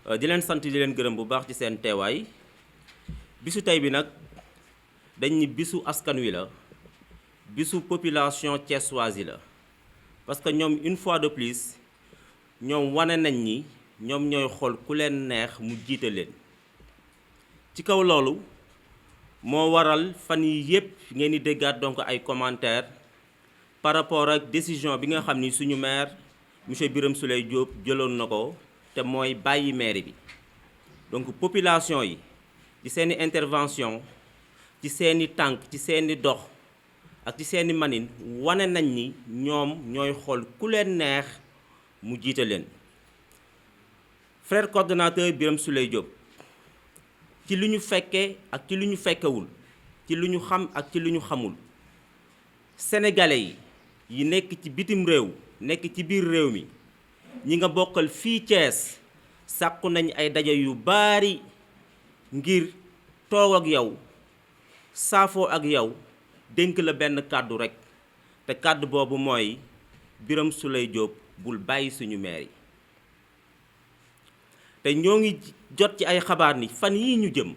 di leen sant di leen gërëm bu baax ci seen teewaay bisu tey bi nag dañ ni bisu askan wi la bisu population thiessoise yi la parce que ñoom une fois de plus ñoom wane nañ ni ñoom ñooy xool ku leen neex mu jiite leen ci kaw loolu moo waral fan yi yépp ngeen di déggaat donc ay commentaires par rapport ak décision bi nga xam ni suñu maire monsieur Birame Souleye Diop jëloon na ko te mooy bàyyi maire bi donc population yi ci seeni intervention ci seeni tànk ci seeni dox ak ci seeni manin wane nañ ni ñoom ñooy xool ku leen neex mu jiite leen frère coordonnateur Birame Souleye Diop ci lu ñu fekkee ak ci lu ñu fekkewul ci lu ñu xam ak ci lu ñu xamul sénégalais yi nekk ci bitim réew nekk ci biir réew mi ñi nga bokkal fii Thiès sàkku nañ ay daje yu bari ngir toog ak yow saafoo ak yow dénk la benn kàddu rekk te kàddu boobu mooy Birame Souleye Diop bul bàyyi suñu maire yi te ñoo ngi jot ci ay xabaar ni fan yii ñu jëm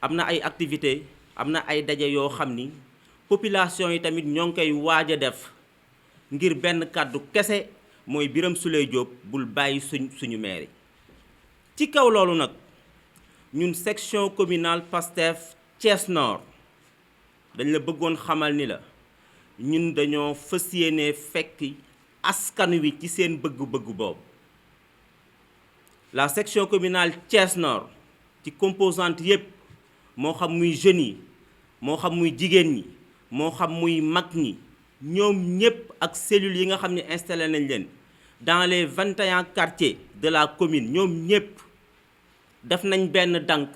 am na ay activité am na ay daje yoo xam ni population yi tamit ñoo ngi koy waaj a def ngir benn kàddu kese mooy Birame Souleye Diop bul bàyyi suñu maire yi ci kaw loolu nag ñun section communale Pastef Thiès Nord dañ la bëggoon xamal ni la ñun dañoo fas yéene fekk askan wi ci seen bëgg-bëgg boobu la section communale Thiès Nord ci composante yépp moo xam muy jeunes yi moo xam muy jigéen ñi moo xam muy mag ñi ñoom ñépp ak cellules yi nga xam ne installé nañ leen dans les 21 quartiers de la commune ñoom ñépp def nañ benn dànk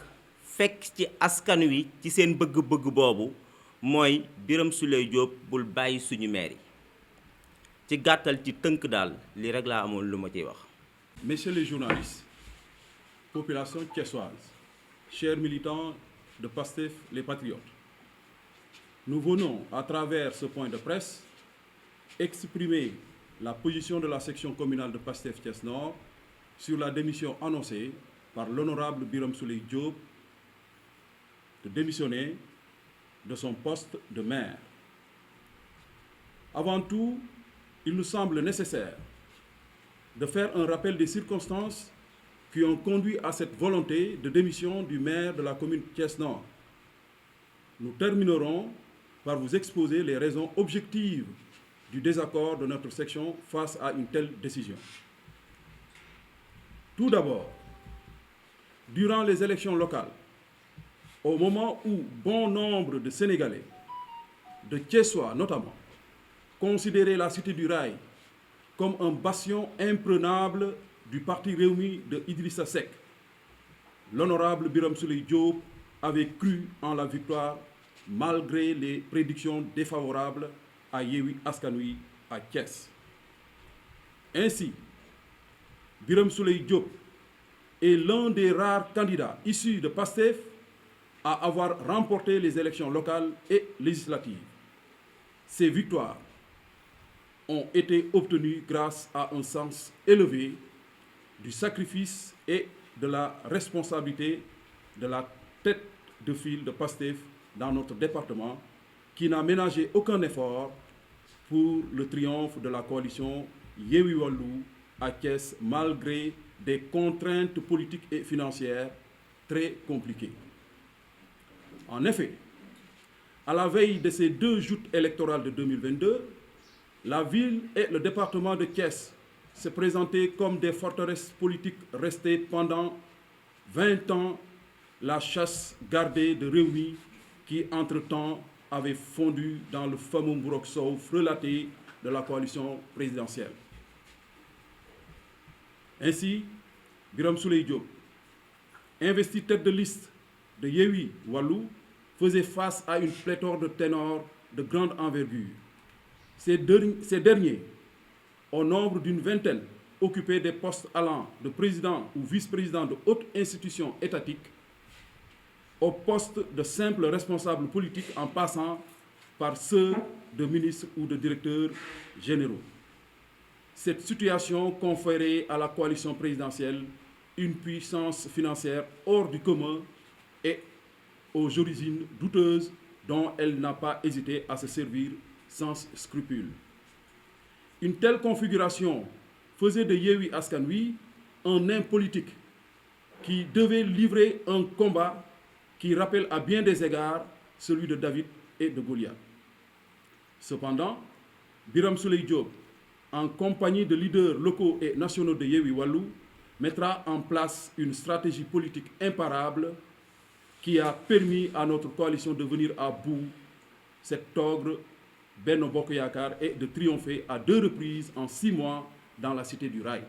fekk ci askan wi ci seen bëgg-bëgg boobu mooy Birame Souleye Diop bul bàyyi suñu maire yi ci gàttal ci tënk daal li rek laa amoon lu ma ciy wax. Messieurs les journalistes, population thiessoise, chers militants de Pastef les Patriotes, nous venons à travers ce point de presse exprimer la position de la section communale de Pastef Thiès Nord sur la démission annoncée par l'honorable Birame Souleye Diop de démissionner de son poste de maire. Avant tout, il nous semble nécessaire de faire un rappel des circonstances qui ont conduit à cette volonté de démission du maire de la commune Thiès Nord. Nous terminerons par vous exposer les raisons objectives du désaccord de notre section face à une telle décision. Tout d'abord, durant les élections locales, au moment où bon nombre de Sénégalais, de Thiessois notamment, considéraient la Cité du Rail comme un bastion imprenable du parti Rewmi de Idrissa Seck, l'honorable Birame Souleye Diop avait cru en la victoire malgré les prédictions défavorables à Yewwi Askan Wi à Thiès. Ainsi, Birame Souleye Diop est l'un des rares candidats issus de Pastef à avoir remporté les élections locales et législatives. Ces victoires ont été obtenues grâce à un sens élevé du sacrifice et de la responsabilité de la tête de file de Pastef dans notre département, qui n'a ménagé aucun effort pour le triomphe de la coalition Yewwi Wallu à Thiès, malgré des contraintes politiques et financières très compliquées. En effet, à la veille de ces 2 joutes électorales de 2022, la ville et le département de Thiès se présentaient comme des forteresses politiques restées pendant 20 ans la chasse gardée de Rewmi qui, entre-temps, avait fondu dans le fameux mburok sow frelaté de la coalition présidentielle. Ainsi, Birame Souleye Diop, investi tête de liste de Yewwi Wallu, faisait face à une pléthore de ténors de grande envergure. Ces derniers, au nombre d'une vingtaine, occupaient des postes allant de président ou vice-président de hautes institutions étatiques au poste de simple responsable politique en passant par ceux de ministres ou de directeurs généraux. Cette situation conférait à la coalition présidentielle une puissance financière hors du commun et aux origines douteuses dont elle n'a pas hésité à se servir sans scrupule. Une telle configuration faisait de Yewwi Askan Wi un nain politique qui devait livrer un combat qui rappelle à bien des égards celui de David et de Goliath. Cependant, Birame Souleye Diop, en compagnie de leaders locaux et nationaux de Yewwi Wallu, mettra en place une stratégie politique imparable qui a permis à notre coalition de venir à bout cet ogre Benno Bokk Yakaar et de triompher à 2 reprises en 6 mois dans la cité du Rail.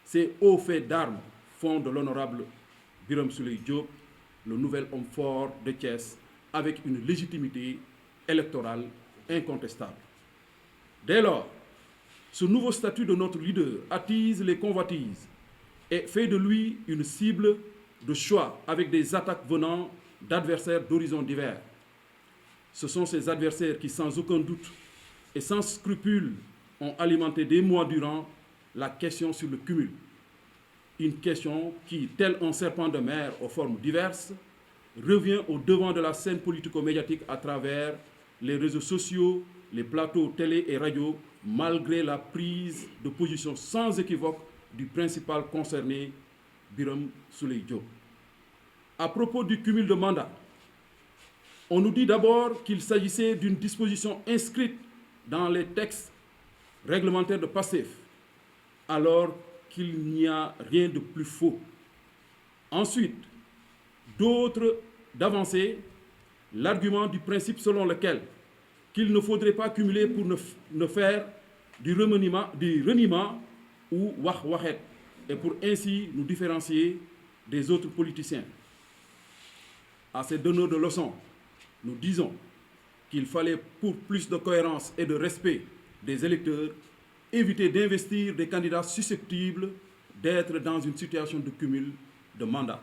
Ces hauts faits d'armes font de l'honorable Birame Souleye Diop le nouvel homme fort de Thiès avec une légitimité électorale incontestable. Dès lors, ce nouveau statut de notre leader attise les convoitises et fait de lui une cible de choix avec des attaques venant d'adversaires d'horizons divers. Ce sont ces adversaires qui, sans aucun doute et sans scrupule, ont alimenté des mois durant la question sur le cumul. Une question qui, tel un serpent de mer aux formes diverses, revient au devant de la scène politico-médiatique à travers les réseaux sociaux, les plateaux télé et radio, malgré la prise de position sans équivoque du principal concerné, Birame Souleye Diop. À propos du cumul de mandats, on nous dit d'abord qu'il s'agissait d'une disposition inscrite dans les textes réglementaires de Pastef, alors qu'il n'y a rien de plus faux. Ensuite, d'autres d'avancer l'argument du principe selon lequel qu'il ne faudrait pas cumuler pour ne faire du reniement ou wax-waxet, et pour ainsi nous différencier des autres politiciens. À ces donneurs de leçons, nous disons qu'il fallait, pour plus de cohérence et de respect des électeurs, éviter d'investir des candidats susceptibles d'être dans une situation de cumul de mandats.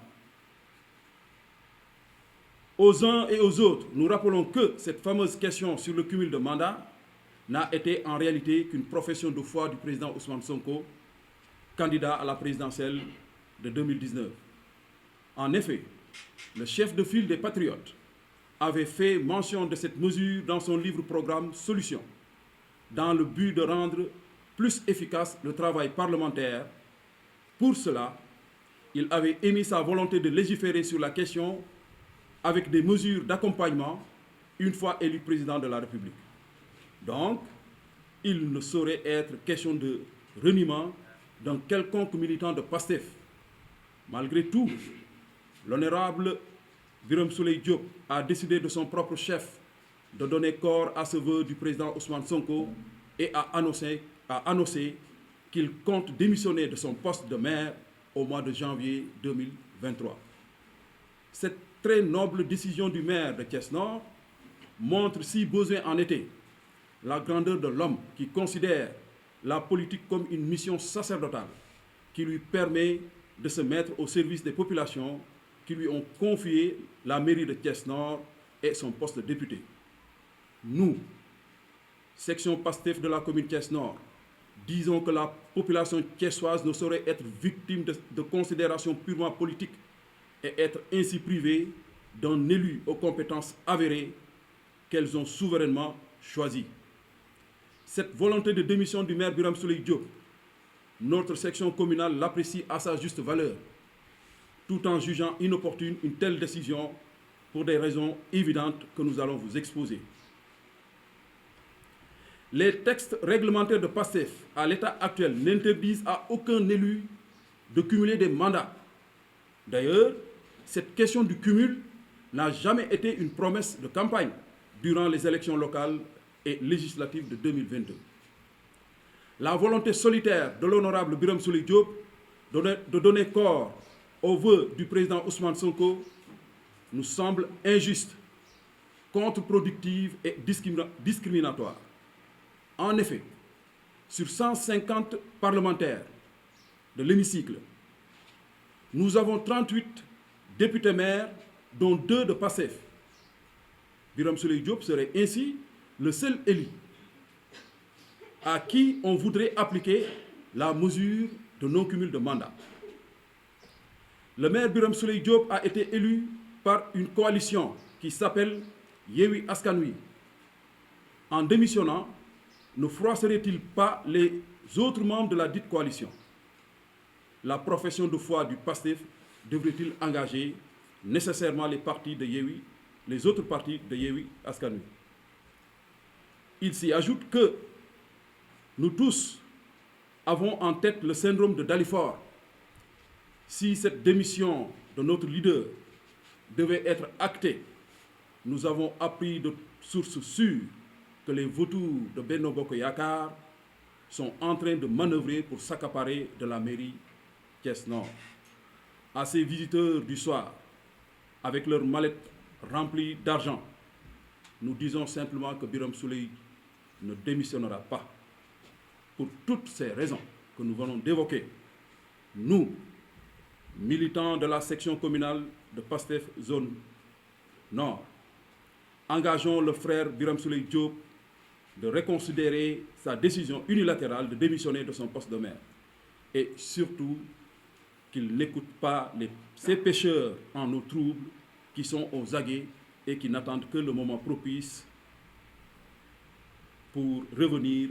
Aux uns et aux autres, nous rappelons que cette fameuse question sur le cumul de mandats n'a été en réalité qu'une profession de foi du président Ousmane Sonko, candidat à la présidentielle de 2019. En effet, le chef de file des Patriotes avait fait mention de cette mesure dans son livre-programme Solutions, dans le but de rendre plus efficace le travail parlementaire. Pour cela, il avait émis sa volonté de légiférer sur la question avec des mesures d'accompagnement une fois élu président de la République. Donc, il ne saurait être question de reniement d'un quelconque militant de Pastef. Malgré tout, l'honorable Birame Souleye Diop a décidé de son propre chef de donner corps à ce vœu du président Ousmane Sonko et a annoncé qu'il compte démissionner de son poste de maire au mois de janvier 2023. Cette très noble décision du maire de Thiès-Nord montre, si besoin en était, la grandeur de l'homme qui considère la politique comme une mission sacerdotale qui lui permet de se mettre au service des populations qui lui ont confié la mairie de Thiès-Nord et son poste de député. Nous, section Pastef de la commune Thiès-Nord, disons que la population thiessoise ne saurait être victime de considérations purement politiques et être ainsi privée d'un élu aux compétences avérées qu'elles ont souverainement choisi. Cette volonté de démission du maire Birame Souleye Diop, notre section communale l'apprécie à sa juste valeur, tout en jugeant inopportune une telle décision pour des raisons évidentes que nous allons vous exposer. Les textes réglementaires de Pastef à l'état actuel n'interdisent à aucun élu de cumuler des mandats. D'ailleurs, cette question du cumul n'a jamais été une promesse de campagne durant les élections locales et législatives de 2022. La volonté solitaire de l'honorable Birame Souleye Diop de donner corps aux vœux du président Ousmane Sonko nous semble injuste, contre-productive et discriminatoire. En effet, sur 150 parlementaires de l'hémicycle, nous avons 38 députés maires, dont 2 de Pastef. Birame Souleye Diop serait ainsi le seul élu à qui on voudrait appliquer la mesure de non-cumul de mandat. Le maire Birame Souleye Diop a été élu par une coalition qui s'appelle Yewwi Askan Wi. En démissionnant, ne froisserait-il pas les autres membres de la dite coalition? La profession de foi du PASTEF devrait-il engager nécessairement les autres partis de Yewwi Askan Wi? Il s'y ajoute que nous tous avons en tête le syndrome de Dalifort. Si cette démission de notre leader devait être actée, nous avons appris de sources sûres que les vautours de Benno Bokk Yakaar sont en train de manœuvrer pour s'accaparer de la mairie Thiès Nord. À ces visiteurs du soir, avec leurs mallettes remplies d'argent, nous disons simplement que Birame Souleye ne démissionnera pas. Pour toutes ces raisons que nous venons d'évoquer, nous, militants de la section communale de PASTEF Zone Nord, engageons le frère Birame Souleye Diop de reconsidérer sa décision unilatérale de démissionner de son poste de maire et surtout qu'il n'écoute pas ces pêcheurs en eau trouble qui sont aux aguets et qui n'attendent que le moment propice pour revenir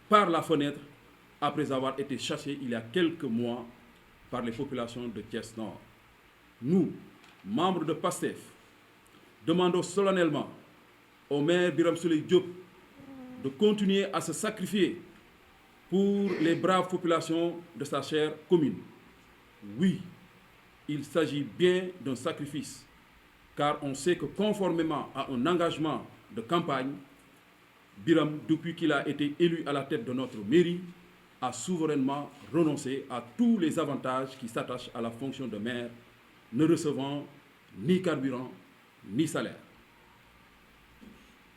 par la fenêtre après avoir été chassés il y a quelques mois par les populations de Thiès Nord. Nous, membres de PASTEF, demandons solennellement au maire Birame Souleye Diop de continuer à se sacrifier pour les braves populations de sa chère commune. Oui, il s'agit bien d'un sacrifice, car on sait que conformément à un engagement de campagne, Birame, depuis qu'il a été élu à la tête de notre mairie, a souverainement renoncé à tous les avantages qui s'attachent à la fonction de maire, ne recevant ni carburant ni salaire.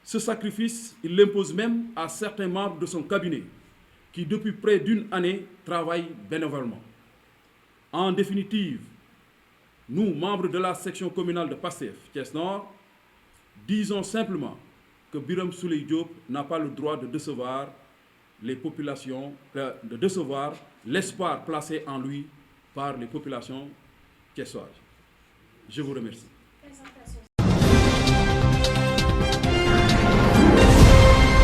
Ce sacrifice, il l'impose même à certains membres de son cabinet qui, depuis près d'une année, travaillent bénévolement. En définitive, nous, membres de la section communale de PASTEF Thiès Nord, disons simplement que Birame Souleye Diop n'a pas le droit de décevoir les populations, de décevoir l'espoir placé en lui par les populations thiessoises. Je vous remercie.